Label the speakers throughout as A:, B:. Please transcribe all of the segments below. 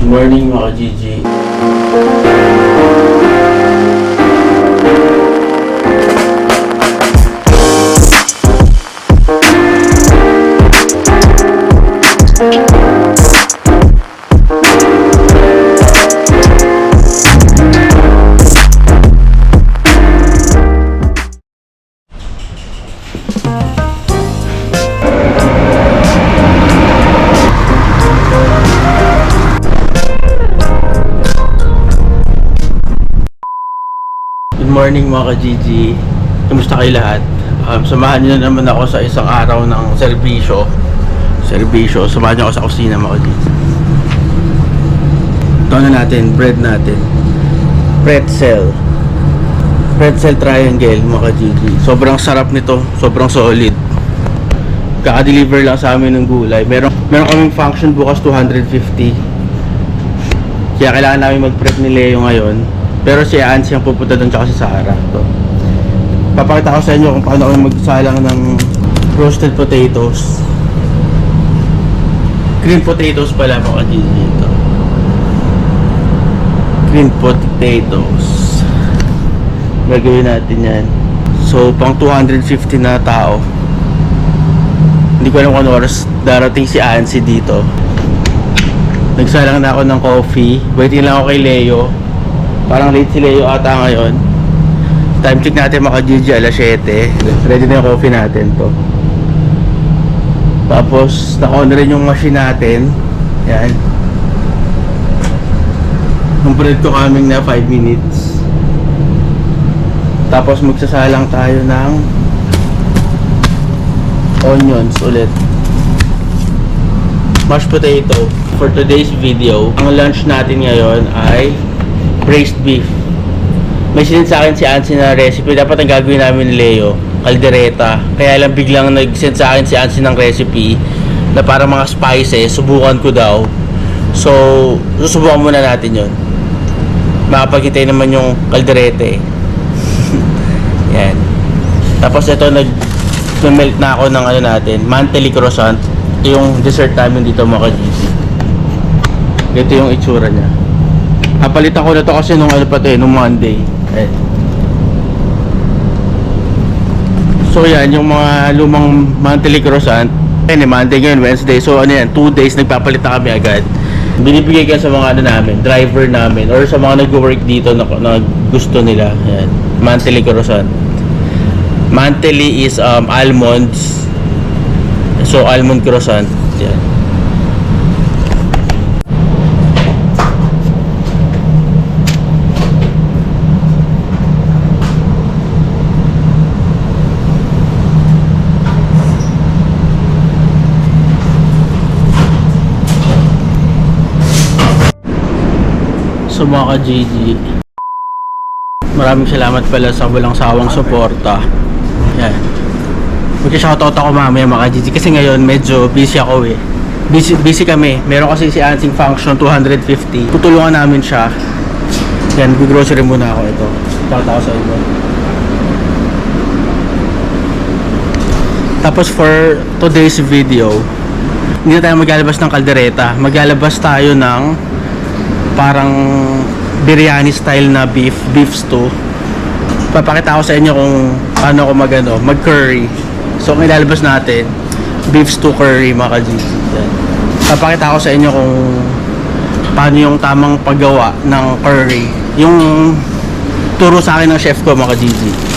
A: Good morning mga Gigi. Good morning mga ka-Gigi. Kumusta kayo lahat? Samahan nyo na naman ako sa isang araw ng serbisyo. Samahan nyo ako sa kusina mga ka-Gigi. Ito na natin, bread natin. Pretzel triangle mga ka-Gigi. Sobrang sarap nito, sobrang solid. Kaka-deliver lang sa amin ng gulay. Meron kaming function bukas 250. Kaya kailangan namin mag-prep ni Leo ngayon. Pero si Ansi ang pupunta doon tsaka si Sarah. So, papakita ko sa inyo kung paano kami magsalang ng roasted potatoes. Green potatoes pala mga Gigi ito. Green potatoes. Gagawin natin yan. So, pang 250 na tao. Hindi ko alam kung ano oras darating si Ansi dito. Nagsalang na ako ng coffee. Waiting lang ako kay Leo. Parang late si Leo ata ngayon. Time check natin mga Gigi, alas 7. Ready na yung coffee natin to. Tapos naka-on rin yung machine natin. Yan. Yung bread ko coming na 5 minutes. Tapos magsasalang tayo ng onions ulit. Mashed potato. For today's video, ang lunch natin ngayon ay braised beef. May sinend sa akin si Ansi na recipe. Dapat ang gagawin namin ni Leo, caldereta. Kaya lang biglang nag-send sa akin si Ansi ng recipe na parang mga spices. Subukan ko daw. So, susubukan muna natin yon. Makapagintay naman yung caldereta eh. Yan. Tapos ito, nag-melt na ako ng ano natin, Mantelli croissant. Ito yung dessert namin dito mga ka-Gigi. Ito yung itsura niya. Napalitan ko na to kasi nung nung Monday. So yan, yung mga lumang Mantelli croissant. Monday ngayon, Wednesday. So ano yan, 2 days nagpapalit na kami agad. Binibigay ka sa mga namin, driver namin, or sa mga nag-work dito na gusto nila. Yan, Mantelli croissant. Mantelli is almonds. So almond croissant. Yan. So mga ka-Gigi, maraming salamat pala sa walang sawang suporta. Yan. Mag-shoutout ako mamaya mga ka-Gigi kasi ngayon medyo busy ako eh. Busy kami. Meron kasi si Ansing function 250. Tutulungan namin siya. Yan, grocery muna ako ito. Shoutout ako sa inyo. Tapos for today's video, hindi na tayo maglalabas ng kaldereta. Maglalabas tayo ng parang biryani style na beef stew. Papakita ko sa inyo kung paano ako mag-curry. So ang ilalabas natin, beef stew curry mga ka-Gigi. Papakita ko sa inyo kung paano yung tamang paggawa ng curry. Yung turo sa akin ng chef ko mga ka-Gigi.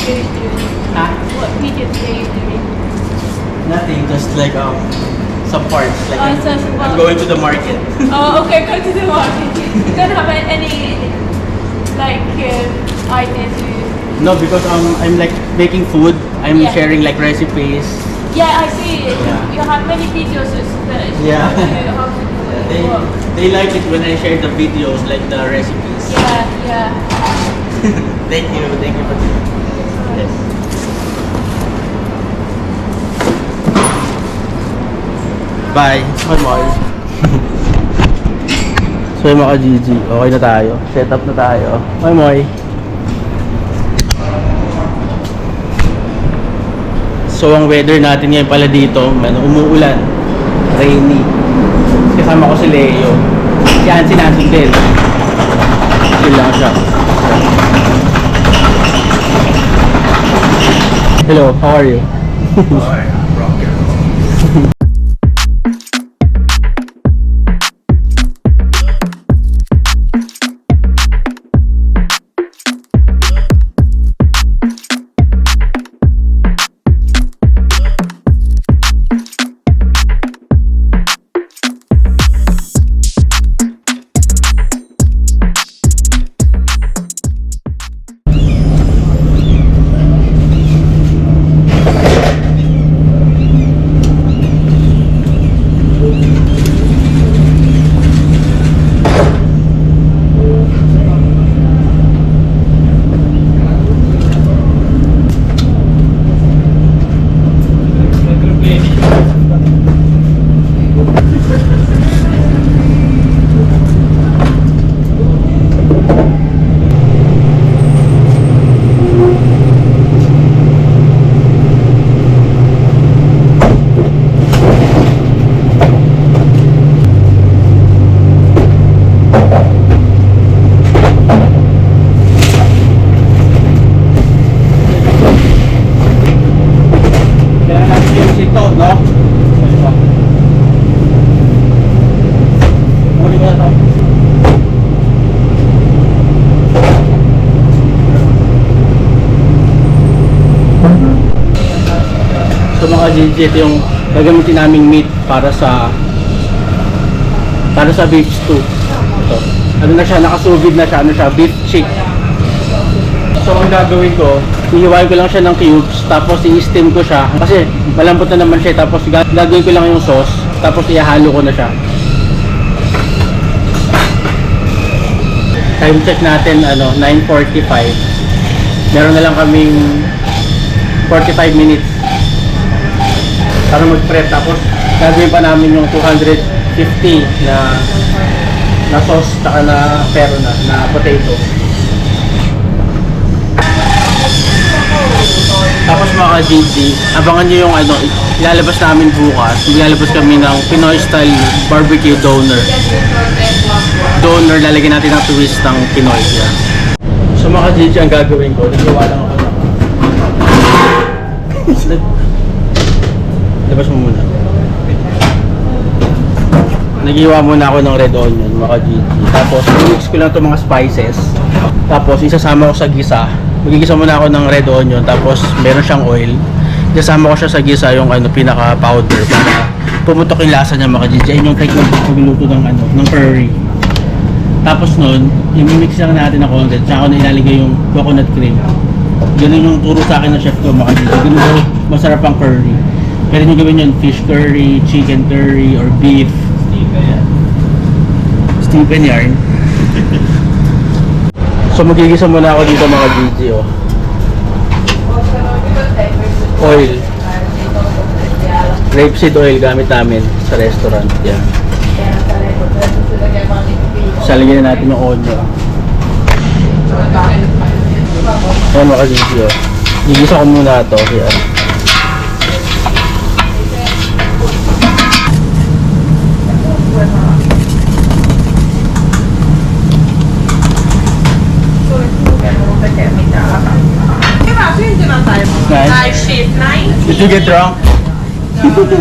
B: video you doing?
A: Ah,
B: What video today you doing?
A: nothing, just like some parts. Like
B: Oh, so some
A: I'm
B: parts.
A: going to the market.
B: Oh, okay, go to the market. You don't have any like ideas to...
A: No, because I'm like making food. I'm
B: Yeah.
A: sharing like recipes.
B: Yeah, I see.
A: Yeah.
B: You have many videos that
A: Yeah.
B: how to do it.
A: They,
B: Wow.
A: they like it when I share the videos, like the recipes.
B: Yeah.
A: Thank you for yes. Bye. Bye, Moy. So yung mga GG, okay na tayo. Set up na tayo. Bye, Moy. So ang weather natin ngayon pala dito, umuulan, rainy. Kasama ko si Leo. Si Ansi natin din. Chill lang siya. Hello, how are you? So mga GG, ito yung gagamitin naming meat para sa beef stew. Ito. Ano na siya, nakasubid na siya, ano siya, beef chick. So ang gagawin ko, hihiwain ko lang siya ng cubes, tapos i-steam ko siya. Kasi malambot na naman siya, tapos gagawin ko lang yung sauce, tapos ihalo ko na siya. Time check natin, 9:45. Meron na lang kaming 45 minutes para mag-prep, tapos gagawin pa namin yung 250 na sauce tsaka na pero na potato. Tapos mga GG, abangan nyo yung ilalabas namin bukas. Ilalabas kami ng Pinoy style barbecue doner. Lalagyan natin ng twist ng Pinoy. Yan. So mga GG, ang gagawin ko, nagawa lang ako ng labas mo muna. Nagiwa muna ako ng red onion, mga GG. Tapos, mix ko lang itong mga spices. Tapos, isasama ko sa gisa. Magigisa muna ako ng red onion. Tapos, meron siyang oil. Isasama ko siya sa gisa yung pinaka-powder para pumutok yung lasa niya, mga GG. Ayun yung technique ng pagluto ng curry. Tapos nun, i-mix lang natin ng konti. Tsaka ko na ilalagay yung coconut cream. Ganun yung turo sa akin ng chef ko, mga GG. Ganun daw masarap ang curry. Pwede nyo gawin yun, fish curry, chicken curry, or beef. Stephen yarn. So magigisa muna ako dito, mga GG. Oil. Rapeseed oil gamit namin sa restaurant. Yan. Salagyan na natin yung onion. Ayan, mga GG. Gigisa ko muna ito. Yan.
B: Nice shape, nice.
A: Did you get drunk?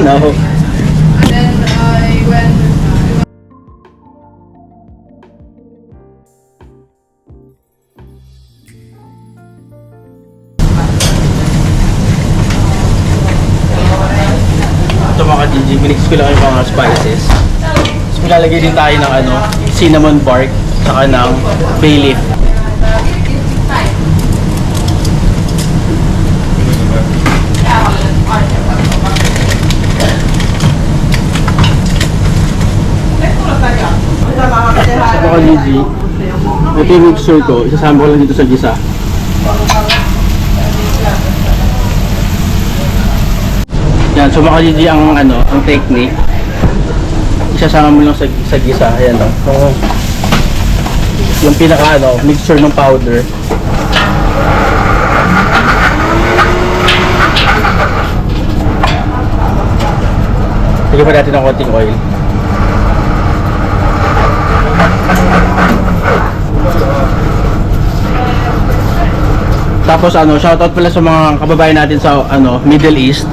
A: No.
B: And then I went.
A: minix ko lang yung mga spices. Tapos maglalagay din tayo ng ano, cinnamon bark, saka ng bay leaf. Sa mga Gigi, ito yung mixture ko, isasama ko lang dito sa gisa. Yan, so mga Gigi ang ano, ang technique. Isasama mo lang sa gisa, ayan o. Yung pinaka ano, mixture ng powder. Lagyan pa natin ng konting oil. Tapos ano, shoutout pala sa mga kababayan natin sa ano, Middle East.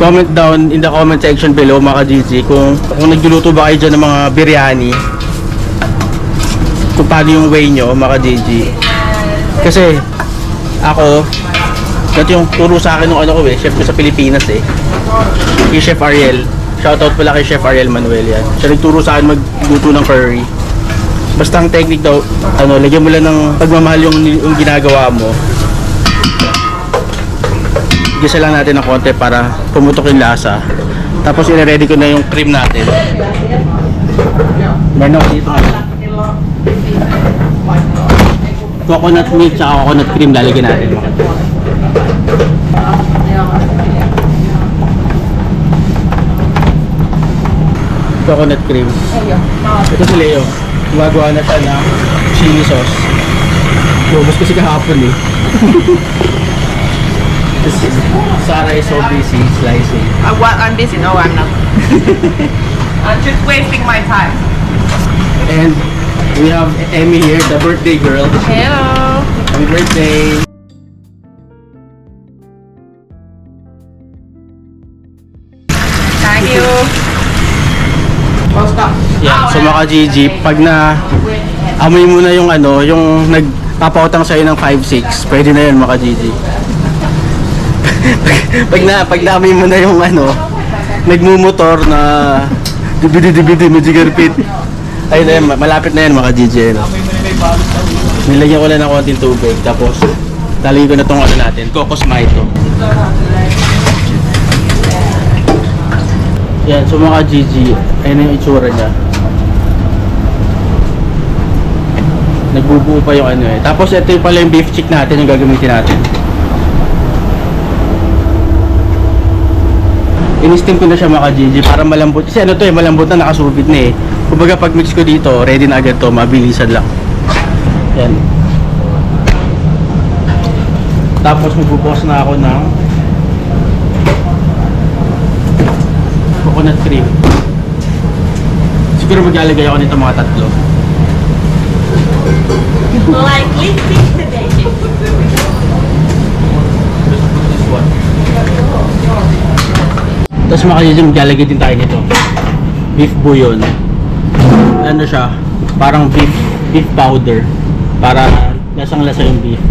A: Comment down in the comment section below mga Gigi kung nagluluto ba kayo dyan ng mga biryani. Kung paano yung way nyo mga Gigi. Kasi ako, ito yung turo sa akin ng ano ko chef ko sa Pilipinas Kay Chef Ariel. Shoutout pala kay Chef Ariel Manuel yan. Siya nagturo sa akin magluto ng curry. Basta ang technique daw, ano, lagyan mo lang ng pagmamahal yung ginagawa mo. Gisa lang natin ng konti para pumutok yung lasa. Tapos i-ready ko na yung cream natin. Meron ako dito. Coconut milk at coconut cream lalagyan natin. Coconut cream. Ito si Leo. Gumagawa na siya ng chili sauce. Lumabas kasi kahapon Sarah is so busy slicing.
C: I'm busy. No, I'm not. I'm just wasting my time.
A: And we have Emmy here, the birthday girl.
C: Hello.
A: Happy birthday!
C: Thank you.
A: Yeah, so mga Gigi, pag na amoy mo na yung ano, yung nagpapautang sa'yo ng 5-6, pwede na yun mga Gigi. pag naamoy mo na yung ano, nagmumotor na dibidi majigarpit. Ayun na yun, malapit na yan mga Gigi. No? Nilagyan ko lang ng konting tubig, tapos lalagyan ko na itong ano natin, Cocos Mojito. Yan, so mga Gigi, ayun na yung itsura niya. Nagbubuo pa yung ano Tapos ito yung pala yung beef chick natin, yung gagamitin natin. In-steam ko na siya mga Gigi para malambot. Kasi ano to malambot na, nakasubit na Kumbaga pag mix ko dito, ready na agad to, mabilisan lang. Yan. Tapos magbubukas na ako ng coconut cream. Siguro maglalagay ako nito mga tatlo.
B: Like lipstick today.
A: This one. Tapos mga Gigi, maglalagay din tayo nito. Beef bouillon. Ano siya? Parang beef powder. Para lasang lasa yung beef.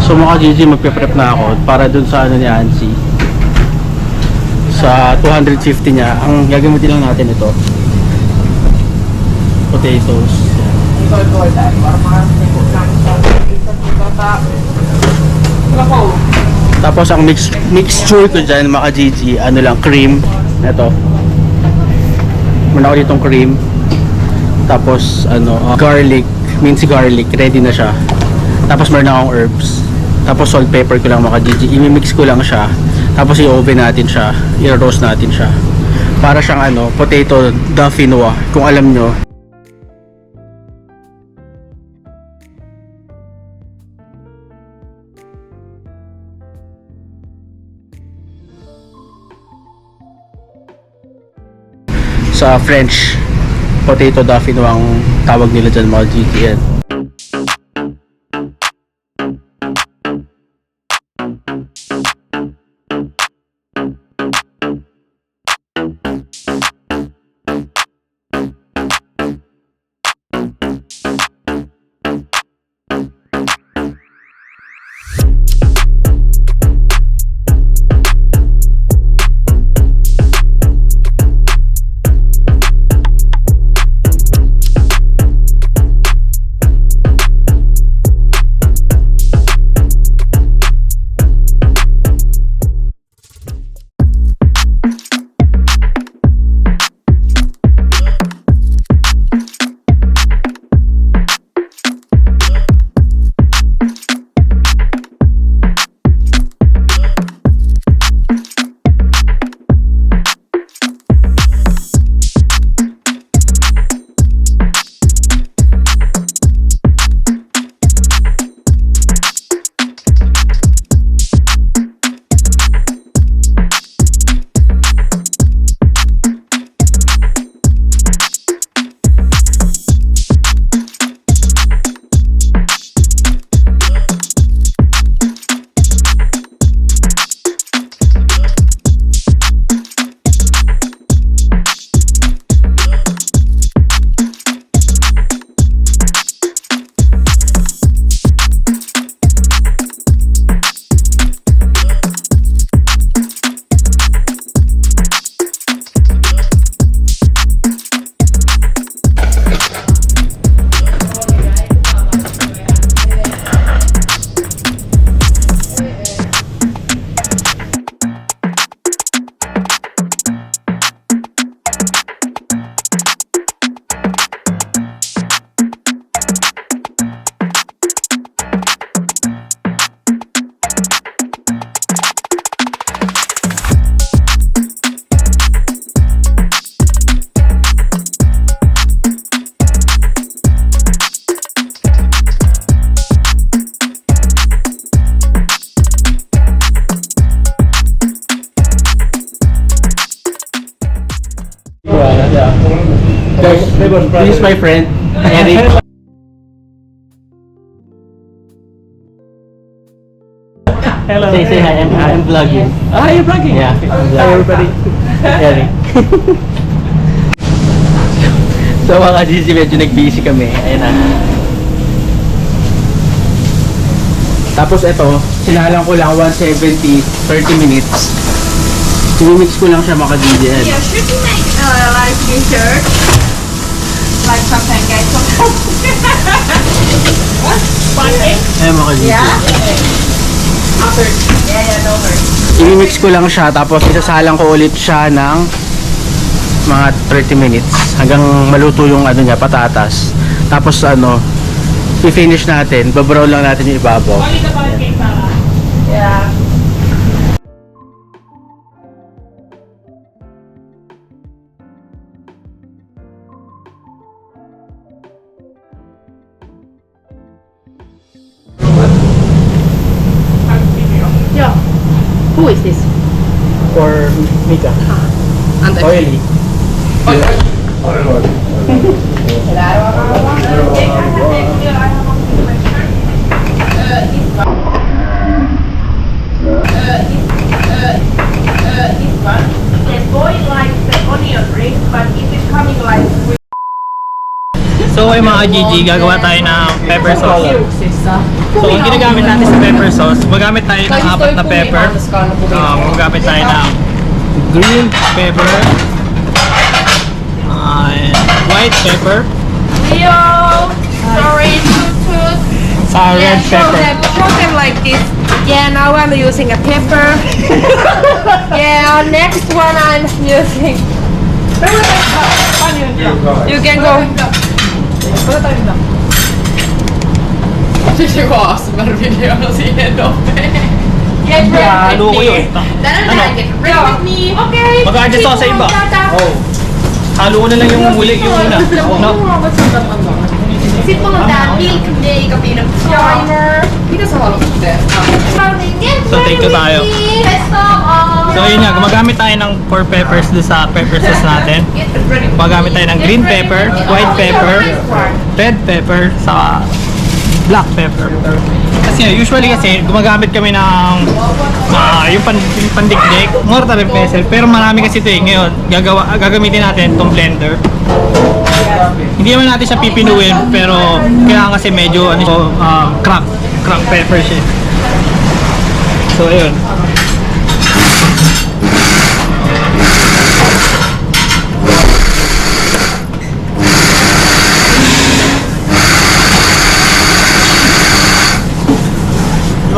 A: So mga Gigi, magpe-prep na ako para dun sa ano ni Ansi. Sa 250 niya, ang gagamitin lang natin ito. Potatoes. Tapos ang mixture ko dyan mga Gigi, ano lang, cream. Ito. Muna ako ditong cream. Tapos ano, garlic, minced garlic, ready na siya. Tapos meron akong herbs. Tapos salt, pepper ko lang mga Gigi. I-mix ko lang siya. Tapos i-oven natin siya. I-roast natin siya. Para siyang ano, potato dauphinoise. Kung alam nyo. sa French potato dauphino ang tawag nila dyan mga GTN. Guys, this is my friend, Eric.
D: Hello.
A: Say hi, I'm vlogging.
D: Ah, you're vlogging?
A: Yeah, I'm
D: Hi, everybody.
A: Eric. So mga GC, medyo nag-busy kami. Ayan na. Tapos ito, sinalang ko lang 170, 30 minutes. Mix ko lang siya mga GDN.
B: Yeah, should we make like dessert? Like something guys. What? Pancake?
A: Ayan mga GDN.
B: Yeah? After. Yeah, no hurt.
A: I-mix ko lang siya, tapos isasalang ko ulit siya ng mga 30 minutes hanggang maluto yung ano niya, patatas. Tapos ano, i-finish natin, babrown lang natin yung ibabaw.
B: Only the pancake pala. Yeah.
C: Yeah. Who is this?
A: For Mika.
C: Andre.
A: Oily.
D: So ay mga GG, gagawa tayo ng pepper sauce. So ang ginagamit natin sa pepper sauce, magamit tayo ng 4 na pepper. Magamit tayo ng green pepper, and white pepper,
B: Leo, sorry, tooth.
D: red
B: show
D: pepper.
B: them like this. Yeah, now I'm using a pepper. Yeah, next one I'm using. You can go.
D: Halo ko yun. Ano?
B: Okay.
D: Mag-adjust ako sa iba. Halo ko na lang yung huli, yung una. No?
B: Sitten mulla on tää Milk Makeup Primer. Mitä sä haluat tehdä?
D: So, take two tayo. So, yun nga, gumagamit tayo ng 4 peppers doon sa pepper sauce natin. Gumagamit tayo ng green pepper, white pepper, red pepper, saka black pepper. Kasi usually kasi gumagamit kami ng yung pandikdik, mortar and pestle, pero marami kasi ito eh. Ngayon, gagamitin natin itong blender. Hindi naman natin siya pipinuin, pero kailangan kasi medyo crack pepper siya. So ayun.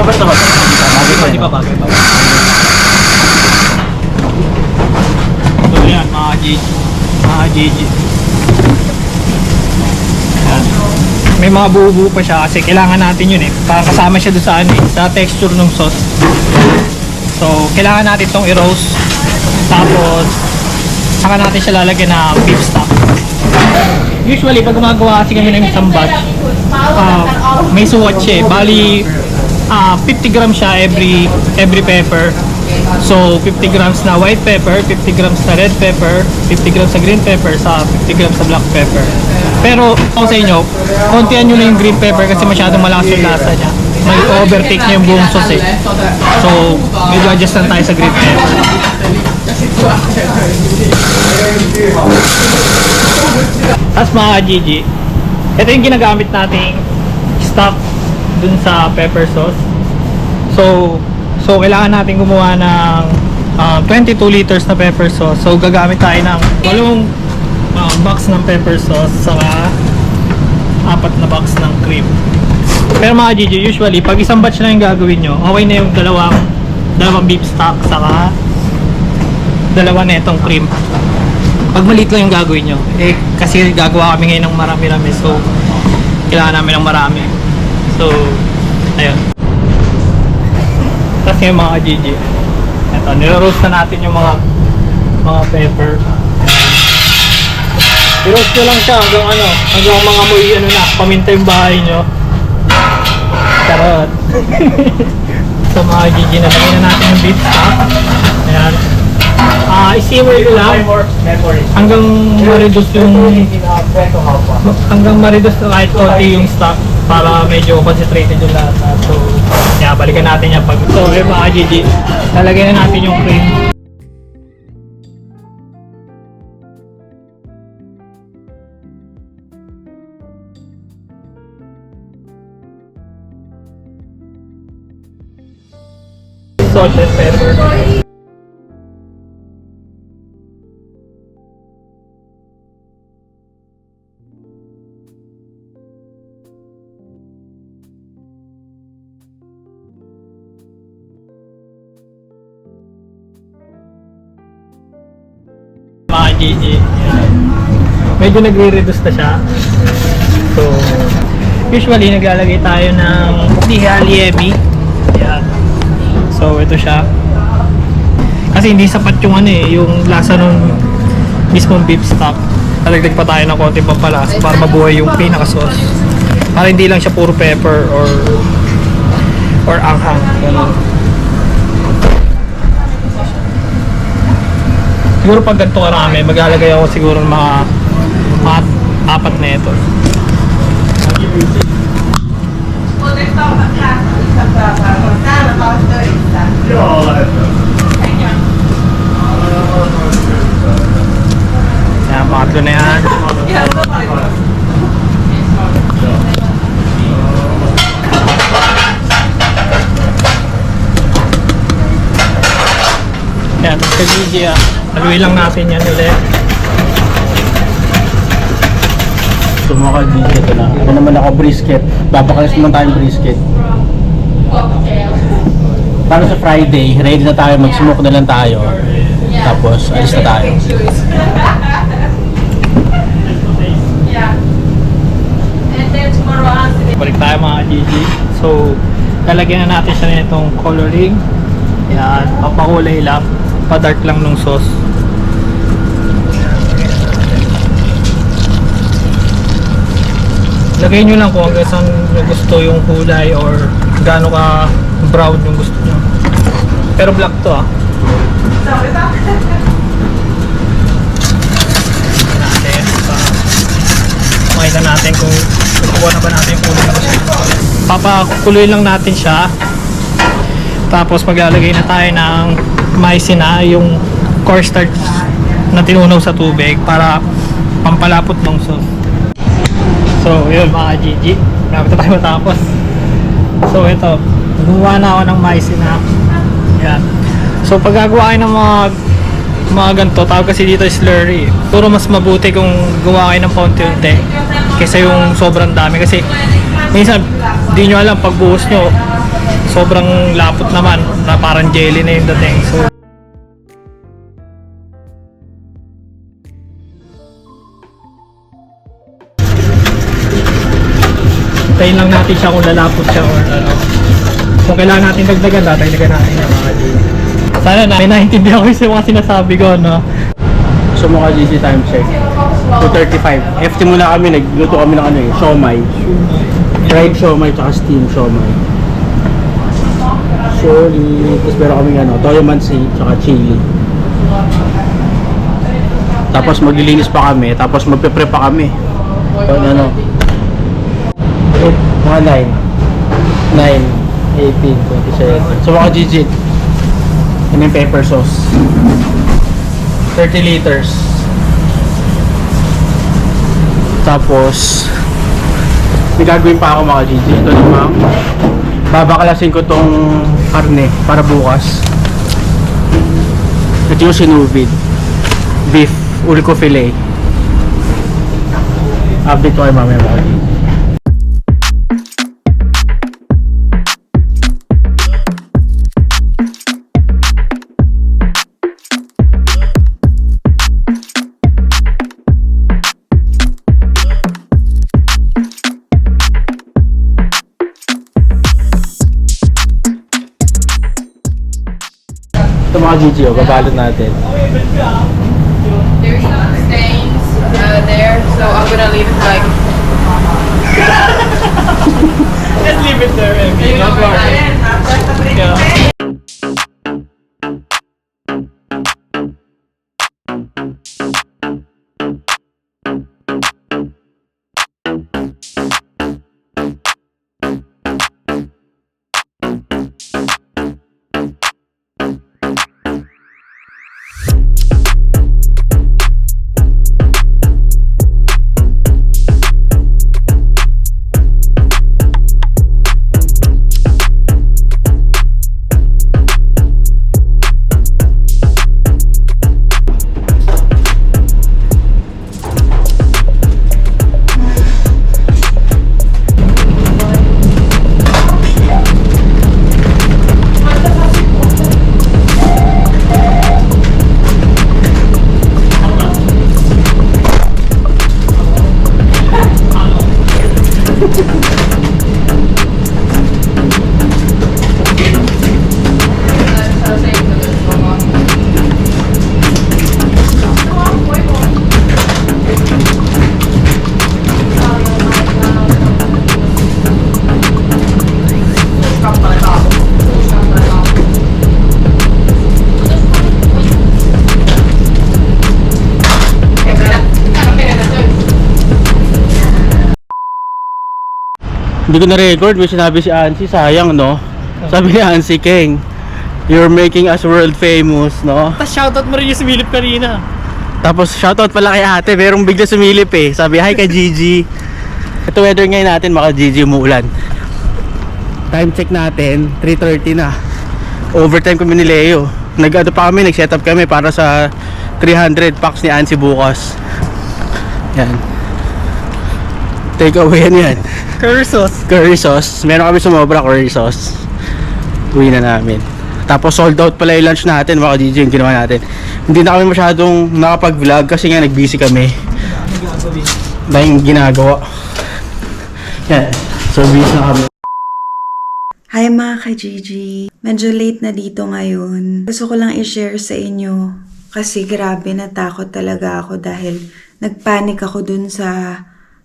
A: Basta ba?
D: Di ba bagay ba? So yan, mga GG. Yan. May mga buo-buo pa siya kasi kailangan natin yun eh. Para kasama siya doon sa sa texture ng sauce. So, kailangan natin itong i-roast. Tapos, saka natin siya lalagyan ng beef stock. Usually, pag gumagawa kasi kami ng isang batch, may suwat siya eh. Bali, 50 grams siya every pepper. So 50 grams na white pepper, 50 grams na red pepper, 50 grams sa green pepper, sa 50 grams sa black pepper. Pero ako sa inyo, kontihan nyo na yung green pepper kasi masyadong malakas yung lasa niya. May overtake niya yung buong sauce eh. So medyo adjust lang tayo sa green pepper. Tapos mga GG, ito yung ginagamit nating stock dun sa pepper sauce. So kailangan natin gumawa ng 22 liters na pepper sauce. So gagamit tayo ng 8 box ng pepper sauce saka 4 na box ng cream. Pero mga GG, usually pag isang batch na yung gagawin nyo, okay na yung dalawang beef stock saka dalawa na itong cream. Pag maliit lang yung gagawin nyo, eh kasi gagawa kami ngayon ng marami-rami, so kailangan namin ng marami. So, ayun. Tapos yung mga GG. Ito, niro-roast na natin yung mga pepper. I-roast nyo lang siya hanggang mga amoy na, paminta yung bahay nyo. Charot. So mga GG, nalagyan na natin yung beef stock. Ayan. I-simmer nyo lang hanggang ma-reduce na kahit konti yung stock para medyo concentrated yung lasa. So, yeah, balikan natin yan pag so, mga GG, lalagyan na natin yung cream. Salt and pepper. Mga GG. Medyo nagre-reduce na siya. So, usually naglalagay tayo ng liemi. Ayan. So, ito siya. Kasi hindi sapat yung yung lasa ng mismong beef stock. Nalagdag pa tayo ng konti pampalas para mabuhay yung pinaka-sauce. Para hindi lang siya puro pepper or anghang. Ganun. Siguro pag ganito karami, maglalagay ako siguro ng mga 4 na ito. Yan, 4 na yan. Yan, sa GG haluin lang natin yan ulit.
A: So mga ka-GG, ito na. Ito naman ako brisket. Babakalas naman tayong brisket. Para sa Friday, ready na tayo. Mag-smoke na lang tayo. Tapos, alis na tayo.
D: Balik tayo mga GG. So, lalagyan na natin siya nitong coloring. Yan, papakulay lang. Pa-dark lang nung sauce. Lagay nyo lang kung hanggang saan nyo gusto yung kulay or gaano ka brown yung gusto nyo. Pero black to ah. Natin, makita natin kung kukuha na ba natin yung kulay na gusto nyo. Papakuloy lang natin siya. Tapos maglalagay na tayo ng maizena, yung cornstarch na tinunaw sa tubig para pampalapot ng sauce. So yun mga GG, malapit na tayo matapos. So ito, gumawa na ako ng maizena. Yan. So pag gagawa kayo ng mga ganito, tawag kasi dito slurry. Puro mas mabuti kung gumawa kayo ng paunti-unti kaysa yung sobrang dami. Kasi minsan, di nyo alam pagbuhos nyo, sobrang lapot naman na parang jelly na yung dating. So tayin lang natin siya kung lalapot siya or ano. Kung kailangan natin dagdagan, dagdagan natin yung mga GG. Sana na, may naiintindihan ko yung mga sinasabi ko, no?
A: So mga GG time check. 2:35. FT muna kami, nagluto kami ng ano eh, siomai. Fried siomai tsaka steam siomai. Sorry. Tapos meron kami ano, toyo mansi tsaka chili. Tapos maglilinis pa kami, tapos magpe-prep pa kami. So ano, mga 9, 18, 27. So mga GG, yun yung pepper sauce. 30 liters. Tapos, may gagawin pa ako mga GG. Ito naman, babaklasin ko tong karne para bukas. Ito yung sinuvid. Beef, ulko filet. Update ko kayo mamaya mga GG. Ito mga GG, babalot natin.
B: There's some stains there, so I'm gonna leave it like.
D: Let's leave it there. Don't worry. Yeah.
A: Hindi ko na-record, may sinabi si Ansi, sayang no? Sabi ni Ansi, King, you're making us world famous, no?
D: Tapos shoutout mo rin yung sumilip kanina.
A: Tapos shoutout pala kay ate, merong bigla sumilip eh. Sabi, hi kay Gigi. Ito weather ngayon natin, maka Gigi, umuulan. Time check natin, 3:30 na. Overtime kami ni Leo. Nag-ano pa kami, nag-setup kami para sa 300 packs ni Ansi bukas. Yan. Take away yan.
D: Curry sauce.
A: Curry sauce. Meron kami sumobra curry sauce. Uwi na namin. Tapos sold out pala yung lunch natin, mga DJ, yung ginawa natin. Hindi na kami masyadong nakapag-vlog kasi nga nag-busy kami. Dahil ginagawa. Yan. So busy na kami.
E: Hi mga ka-Gigi! Medyo late na dito ngayon. Gusto ko lang i-share sa inyo kasi grabe natakot talaga ako dahil nagpanik ako dun sa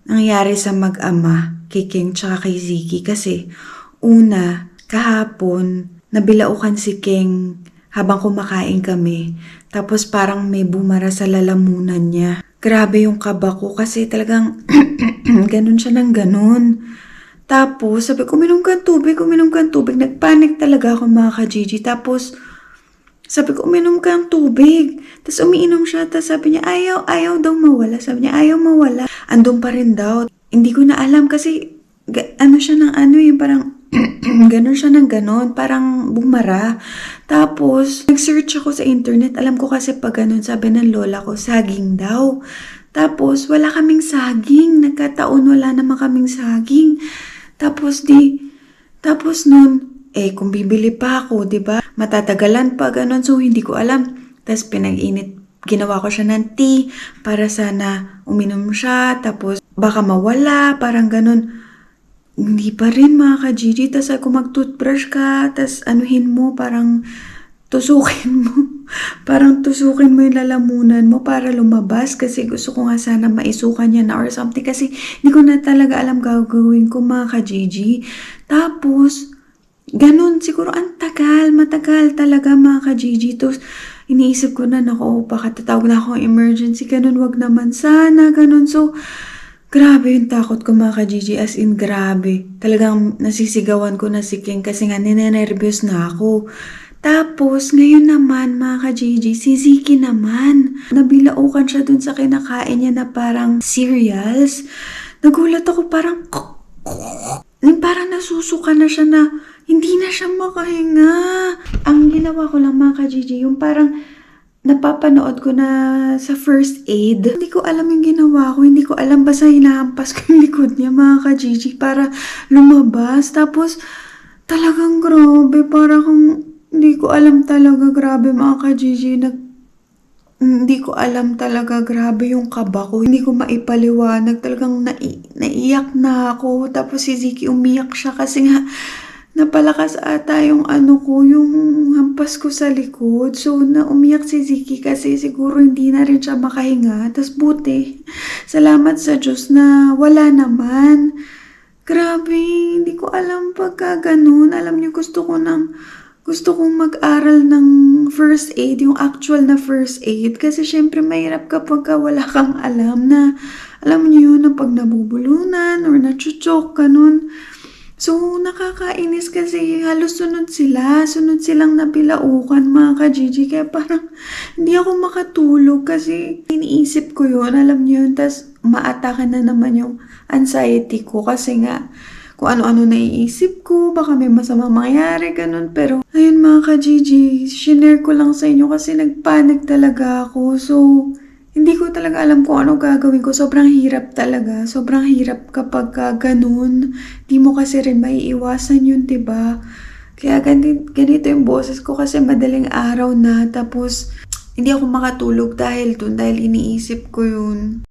E: nangyari sa mag-ama, kay King tsaka kay Ziki. Kasi, una, kahapon, nabilaukan si King habang kumakain kami. Tapos parang may bumara sa lalamunan niya. Grabe yung kaba ko kasi talagang ganun siya ng ganun. Tapos, sabi ko, uminom ka ng tubig. Nagpanik talaga ako mga ka-Gigi. Tapos, sabi ko, uminom ka ng tubig. Tapos umiinom siya. Tapos sabi niya, ayaw daw mawala. Sabi niya, ayaw mawala. Andun pa rin daw. Hindi ko na alam kasi, yung parang, ganun siya ng ganun. Parang bumara. Tapos, nag-search ako sa internet. Alam ko kasi pag ganun, sabi ng lola ko, saging daw. Tapos, wala kaming saging. Nagkataon, wala naman kaming saging. Tapos nun, kung bibili pa ako, diba? Matatagalan pa, ganun. So, hindi ko alam. Tapos, ginawa ko siya ng tea para sana uminom siya. Tapos, baka mawala, parang ganun. Hindi pa rin, mga ka-Gigi. Tapos, kung mag-toothbrush ka, tapos anuhin mo, parang tusukin mo. Parang tusukin mo yung lalamunan mo para lumabas. Kasi gusto ko nga sana maisukan niya na or something. Kasi, hindi ko na talaga alam gagawin ko, mga ka-Gigi. Tapos, ganun, siguro matagal talaga mga ka-Gigi. Tapos, iniisip ko na, baka tatawag na akong emergency, ganun, wag naman sana, ganun. So, grabe yung takot ko mga ka-Gigi, as in grabe. Talagang nasisigawan ko na si King kasi nga ninenervyos na ako. Tapos, ngayon naman mga ka-Gigi, si Ziki naman. Nabilaukan siya dun sa kinakain niya na parang cereals. Nagulat ako, parang nasusuka na siya na hindi na siya makahinga. Ang ginawa ko lang mga ka-Gigi, yung parang napapanood ko na sa first aid. Hindi ko alam yung ginawa ko. Hindi ko alam, basta hinahampas ko yung likod niya mga ka-Gigi para lumabas. Tapos talagang grabe. Parang hindi ko alam talaga. Grabe mga ka-Gigi. Hindi ko alam talaga. Grabe yung kaba ko. Hindi ko maipaliwanag. Talagang naiyak na ako. Tapos si Ziki umiyak siya kasi nga napalakas ata yung yung hampas ko sa likod. So, umiyak si Ziki kasi siguro hindi na rin siya makahinga. Tapos buti, salamat sa Diyos na wala naman. Grabe, hindi ko alam pagka ganun. Alam niyo, gusto kong mag-aral ng first aid, yung actual na first aid. Kasi syempre mahirap kapag wala kang alam na, alam niyo yun, na pag nabubulunan or nachuchok, ganun. So, nakakainis kasi halos sunod silang nabilaukan mga ka-Gigi. Kaya parang hindi ako makatulog kasi iniisip ko yun, alam niyo yun. Tapos maatake na naman yung anxiety ko kasi nga kung ano-ano naiisip ko, baka may masama mangyari, ganun. Pero, ayun mga ka-Gigi, shinare ko lang sa inyo kasi nagpanic talaga ako. So, hindi ko talaga alam kung ano gagawin ko. Sobrang hirap talaga. Sobrang hirap kapag ganun. Di mo kasi rin maiiwasan yun, diba? Kaya ganito yung boses ko kasi madaling araw na. Tapos, hindi ako makatulog dahil iniisip ko yun.